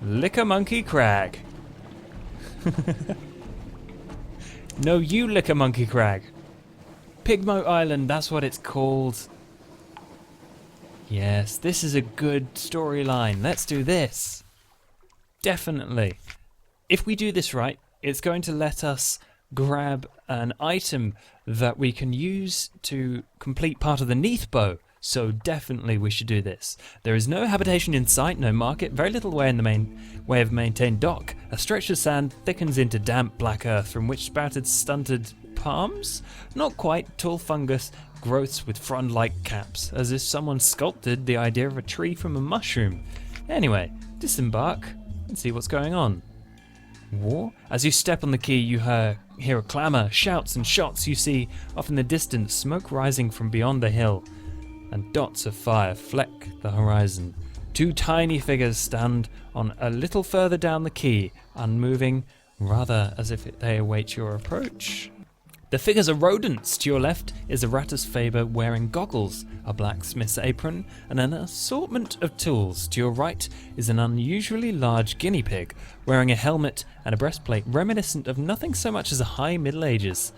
Lick a monkey crag. No, you lick a monkey crag. Pigmo Island, that's what it's called. Yes, this is a good storyline. Let's do this. Definitely. If we do this right, it's going to let us grab an item that we can use to complete part of the Neathbow. So definitely we should do this. There is no habitation in sight, no market, very little way in the main way of maintained dock. A stretch of sand thickens into damp black earth from which sprouted stunted palms? Not quite, tall fungus growths with frond-like caps, as if someone sculpted the idea of a tree from a mushroom. Anyway, disembark and see what's going on. War? As you step on the quay, you hear a clamour, shouts and shots. You see, off in the distance, smoke rising from beyond the hill, and dots of fire fleck the horizon. Two tiny figures stand on a little further down the quay, unmoving, rather as if they await your approach. The figures are rodents. To your left is a Rattus Faber wearing goggles, a blacksmith's apron, and an assortment of tools. To your right is an unusually large guinea pig, wearing a helmet and a breastplate reminiscent of nothing so much as the High Middle Ages.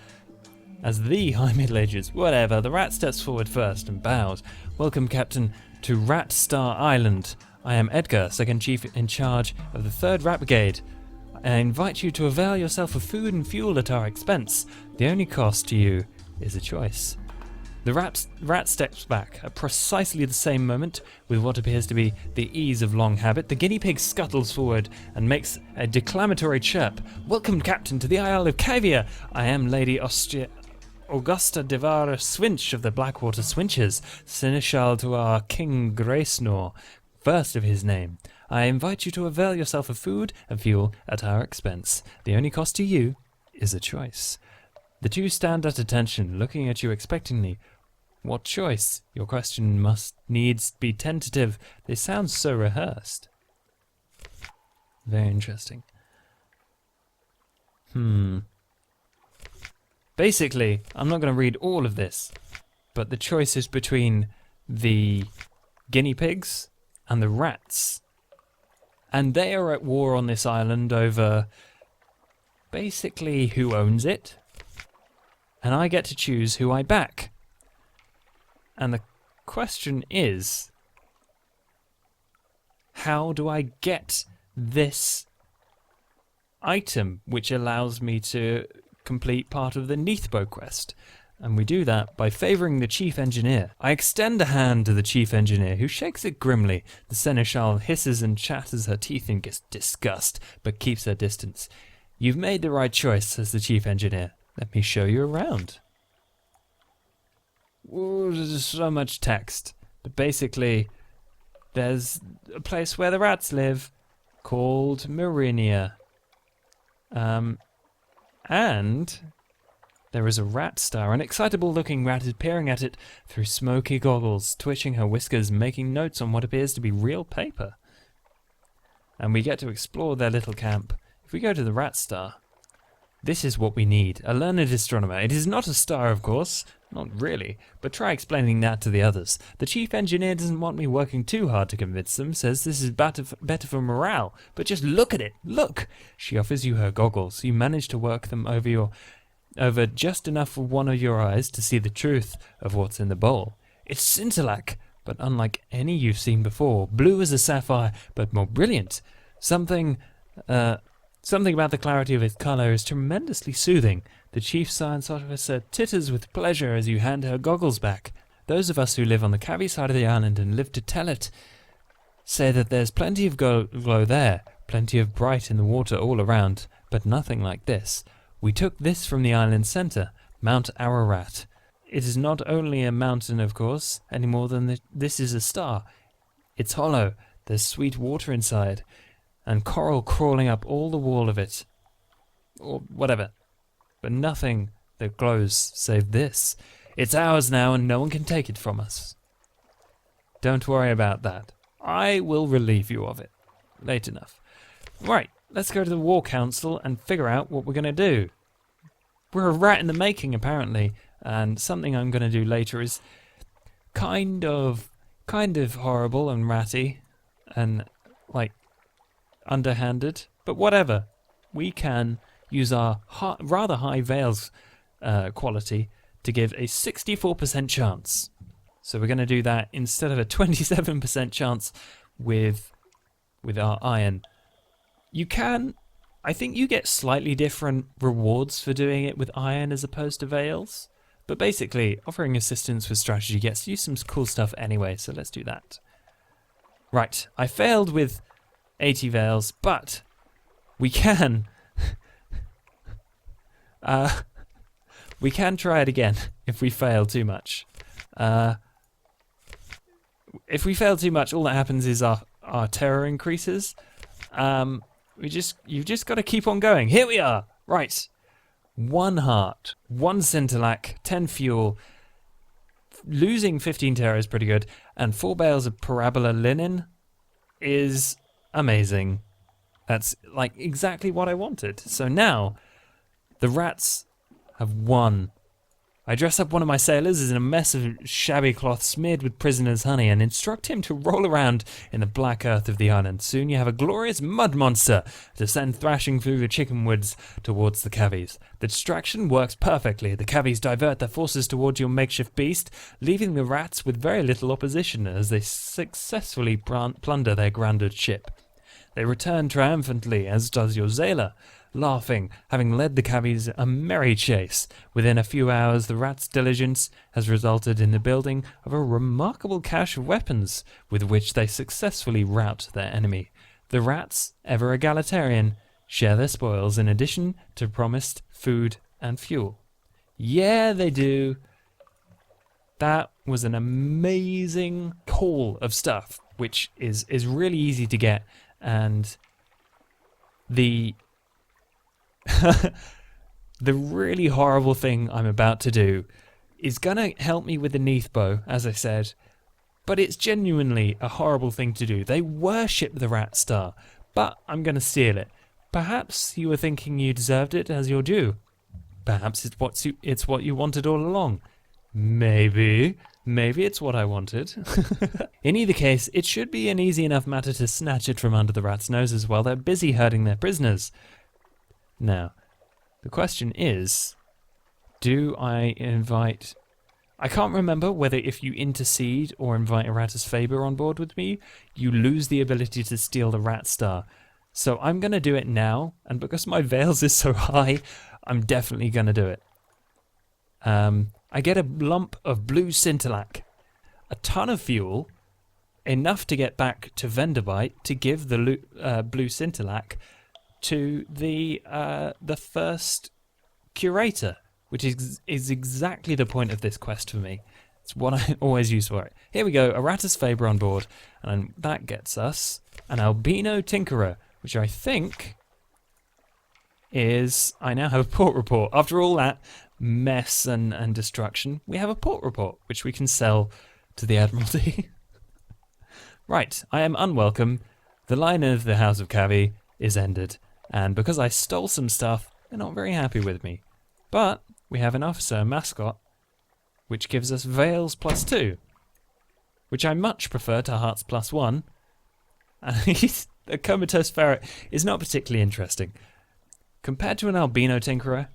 Whatever. The rat steps forward first and bows. Welcome, Captain, to Rat Star Island. I am Edgar, Second Chief in charge of the 3rd Rat Brigade. I invite you to avail yourself of food and fuel at our expense. The only cost to you is a choice. The rat steps back at precisely the same moment. With what appears to be the ease of long habit, the guinea pig scuttles forward and makes a declamatory chirp. Welcome, Captain, to the Isle of Cavia. I am Lady Augusta Devara Swinch of the Blackwater Swinchers, Seneschal to our King Gracenor, first of his name. I invite you to avail yourself of food and fuel at our expense. The only cost to you is a choice. The two stand at attention, looking at you expectantly. What choice? Your question must needs be tentative. They sound so rehearsed. Very interesting. Basically, I'm not going to read all of this, but the choice is between the guinea pigs and the rats. And they are at war on this island over basically who owns it. And I get to choose who I back. And the question is, how do I get this item which allows me to complete part of the Neathbow quest? And we do that by favouring the chief engineer. I extend a hand to the chief engineer, who shakes it grimly. The seneschal hisses and chatters her teeth in disgust, but keeps her distance. You've made the right choice, says the chief engineer. Let me show you around. Ooh, there's so much text. But basically, there's a place where the rats live, called Marinia. And there is a rat star. An excitable-looking rat is peering at it through smoky goggles, twitching her whiskers, making notes on what appears to be real paper. And we get to explore their little camp. If we go to the rat star, this is what we need. A learned astronomer. It is not a star, of course. Not really. But try explaining that to the others. The chief engineer doesn't want me working too hard to convince them, says this is better for morale. But just look at it. Look! She offers you her goggles. You manage to work them over just enough for one of your eyes to see the truth of what's in the bowl. It's scintilac, but unlike any you've seen before. Blue as a sapphire, but more brilliant. Something about the clarity of its colour is tremendously soothing. The chief science officer titters with pleasure as you hand her goggles back. Those of us who live on the Cavi side of the island and live to tell it say that there's plenty of glow there, plenty of bright in the water all around, but nothing like this. We took this from the island's centre, Mount Ararat. It is not only a mountain, of course, any more than this is a star. It's hollow, there's sweet water inside, and coral crawling up all the wall of it. Or whatever. But nothing that glows save this. It's ours now, and no one can take it from us. Don't worry about that. I will relieve you of it. Late enough. Right. Let's go to the War Council and figure out what we're going to do. We're a rat in the making, apparently, and something I'm going to do later is kind of horrible and ratty, and, like, underhanded, but whatever. We can use our rather high veils quality to give a 64% chance. So we're going to do that instead of a 27% chance with our iron. You can, I think you get slightly different rewards for doing it with iron as opposed to veils. But basically, offering assistance with strategy gets you some cool stuff anyway, so let's do that. Right, I failed with 80 veils, but we can... we can try it again if we fail too much. If we fail too much, all that happens is our terror increases. You've just got to keep on going. Here we are. Right. 1 heart, 1 scintilac, 10 fuel. Losing 15 terror is pretty good, and 4 bales of parabola linen is amazing. That's like exactly what I wanted. So now the rats have won. I dress up one of my sailors in a mess of shabby cloth smeared with prisoner's honey and instruct him to roll around in the black earth of the island. Soon you have a glorious mud monster to send thrashing through the chicken woods towards the cavies. The distraction works perfectly. The cavies divert their forces towards your makeshift beast, leaving the rats with very little opposition as they successfully plunder their grounded ship. They return triumphantly, as does your zailor, laughing, having led the cavies a merry chase. Within a few hours, the rats' diligence has resulted in the building of a remarkable cache of weapons with which they successfully rout their enemy. The rats, ever egalitarian, share their spoils in addition to promised food and fuel. Yeah, they do. That was an amazing haul of stuff, which is really easy to get, and the the really horrible thing I'm about to do is gonna help me with the Neathbow, as I said, but it's genuinely a horrible thing to do. They worship the rat star, but I'm gonna steal it. Perhaps you were thinking you deserved it as your due. Perhaps it's what you wanted all along. Maybe it's what I wanted. In either case, it should be an easy enough matter to snatch it from under the rats' noses while they're busy herding their prisoners. Now, the question is, do I invite... I can't remember whether if you intercede or invite Erratus Faber on board with me, you lose the ability to steal the rat star. So I'm going to do it now, and because my veils is so high, I'm definitely going to do it. I get a lump of blue scintilac, a ton of fuel, enough to get back to Venderbite to give the blue scintilac to the first curator, which is exactly the point of this quest for me. It's what I always use for it. Here we go, Erratus Faber on board, and that gets us an albino tinkerer, which I think is... I now have a port report. After all that mess and destruction, we have a port report, which we can sell to the Admiralty. Right, I am unwelcome. The line of the House of Cavi is ended, and because I stole some stuff, they're not very happy with me. But we have an officer mascot, which gives us Veils +2, which I much prefer to Hearts +1. And a comatose ferret is not particularly interesting. Compared to an albino tinkerer,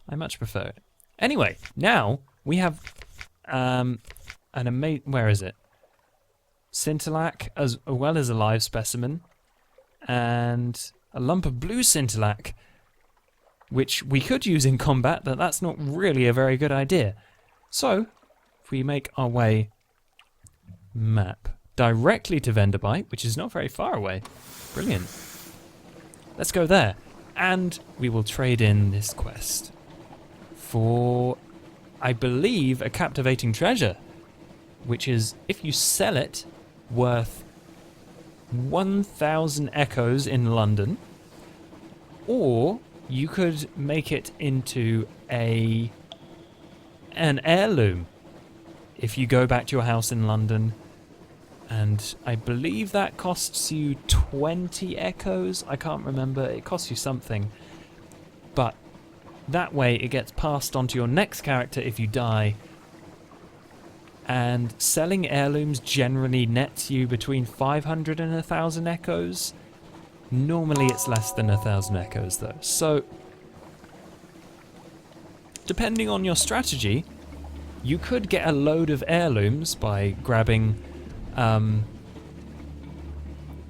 I much prefer it. Anyway, now we have an amazing... Where is it? Scintilac, as well as a live specimen, and a lump of blue scintilac, which we could use in combat, but that's not really a very good idea. So, if we make our way map directly to Venderbite, which is not very far away. Brilliant. Let's go there. And we will trade in this quest for, I believe, a captivating treasure, which is, if you sell it, worth 1,000 echoes in London, or you could make it into an heirloom if you go back to your house in London, and I believe that costs you 20 echoes. I can't remember, it costs you something, but that way it gets passed on to your next character if you die. And selling heirlooms generally nets you between 500 and 1,000 echoes. Normally it's less than 1,000 echoes though. So, depending on your strategy, you could get a load of heirlooms by grabbing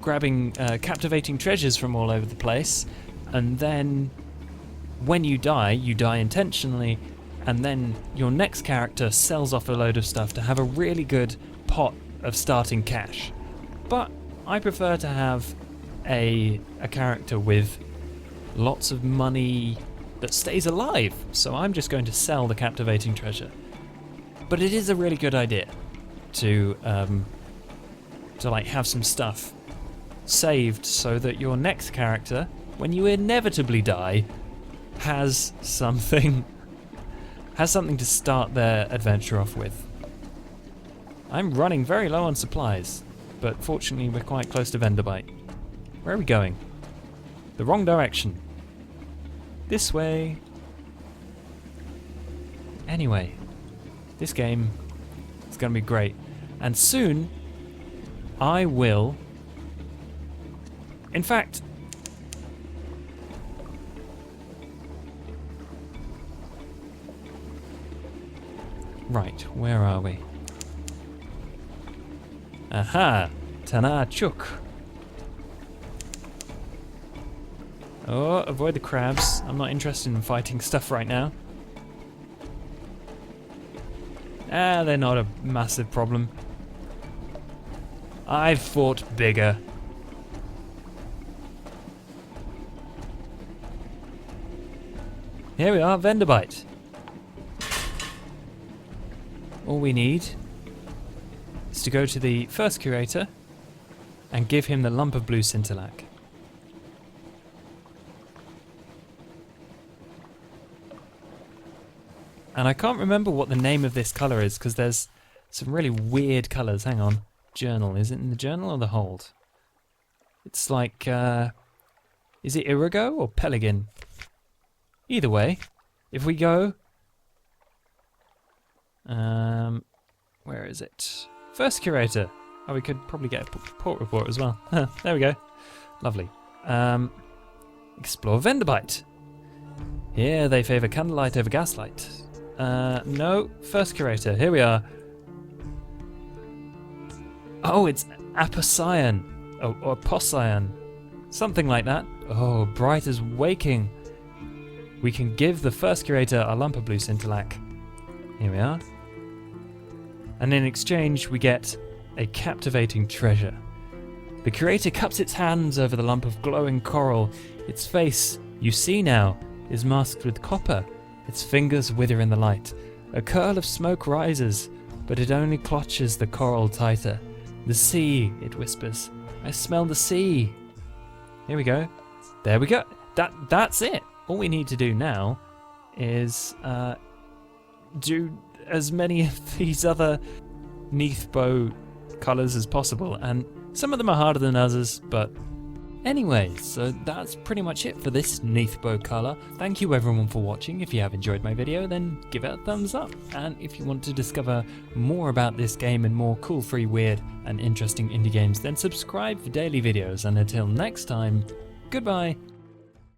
captivating treasures from all over the place, and then when you die intentionally, and then your next character sells off a load of stuff to have a really good pot of starting cash. But I prefer to have a character with lots of money that stays alive, so I'm just going to sell the captivating treasure. But it is a really good idea to like have some stuff saved so that your next character, when you inevitably die, has something to start their adventure off with. I'm running very low on supplies, but fortunately we're quite close to Venderbite. Where are we going? The wrong direction. This way. Anyway, this game is going to be great. And soon, I will... In fact... Right, where are we? Aha! Tanachuk! Oh, avoid the crabs. I'm not interested in fighting stuff right now. Ah, they're not a massive problem. I've fought bigger. Here we are, Venderbite. All we need is to go to the first curator and give him the lump of blue scintilac. And I can't remember what the name of this colour is because there's some really weird colours. Hang on. Journal. Is it in the journal or the hold? It's like, is it Irigo or Pelican? Either way, if we go... where is it? First curator. Oh, we could probably get a port report as well. There we go. Lovely. Explore Venderbite. Here they favour candlelight over gaslight. No, first curator. Here we are. Oh, it's Apocyan. Or Apocyan. Something like that. Oh, bright as waking. We can give the first curator a lump of blue scintillac. Here we are. And in exchange, we get a captivating treasure. The curator cups its hands over the lump of glowing coral. Its face, you see now, is masked with copper. Its fingers wither in the light. A curl of smoke rises, but it only clutches the coral tighter. The sea, it whispers. I smell the sea. Here we go. There we go. That's it. All we need to do now is do as many of these other Neathbow colours as possible, and some of them are harder than others, but anyway, so that's pretty much it for this Neathbow colour. Thank you everyone for watching. If you have enjoyed my video, then give it a thumbs up, and if you want to discover more about this game and more cool, free, weird and interesting indie games, then subscribe for daily videos, and until next time, goodbye!